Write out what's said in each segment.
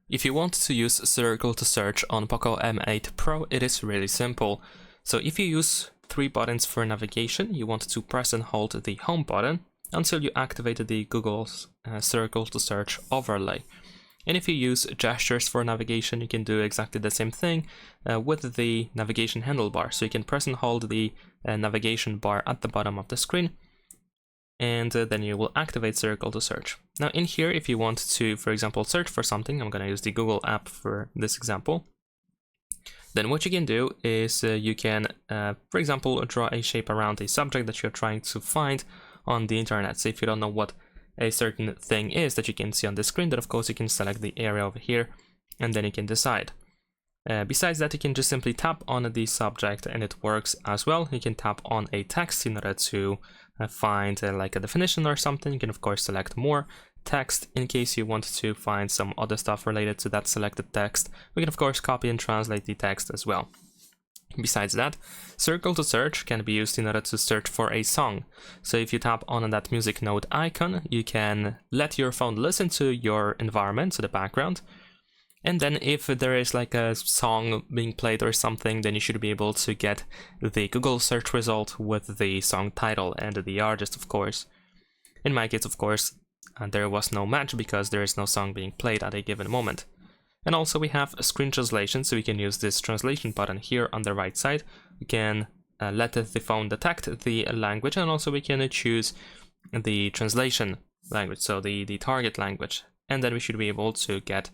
If you want to use circle to search on POCO M8 Pro, it is really simple. So if you use 3 buttons for navigation, you want to press and hold the home button until you activate the Google's circle to search overlay. And if you use gestures for navigation, you can do exactly the same thing with the navigation handlebar. So you can press and hold the navigation bar at the bottom of the screen, and then you will activate circle to search. Now in here, if you want to, for example, search for something, I'm going to use the Google app for this example, then what you can do is you can, for example, draw a shape around a subject that you're trying to find on the internet. So if you don't know what a certain thing is that you can see on the screen, then of course you can select the area over here and then you can decide. Besides that, you can just simply tap on the subject and it works as well. You can tap on a text in order to find like a definition or something. You can of course select more text in case you want to find some other stuff related to that selected text. We can of course copy and translate the text as well. Besides that, circle to search can be used in order to search for a song. So if you tap on that music note icon, you can let your phone listen to your environment, to the background. And then if there is like a song being played or something, then you should be able to get the Google search result with the song title and the artist, of course. In my case, of course, there was no match because there is no song being played at a given moment. And also we have a screen translation, so we can use this translation button here on the right side. We can let the phone detect the language, and also we can choose the translation language, so the target language. And then we should be able to get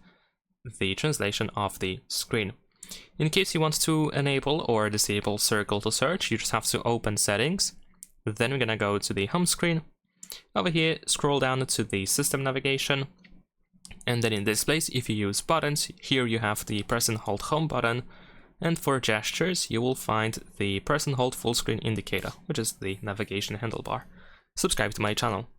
the translation of the screen. In case you want to enable or disable circle to search, you just have to open settings. Then we're gonna go to the home screen. Over here, scroll down to the system navigation. And then in this place, if you use buttons, here you have the press and hold home button. And for gestures, you will find the press and hold full screen indicator, which is the navigation handlebar. Subscribe to my channel.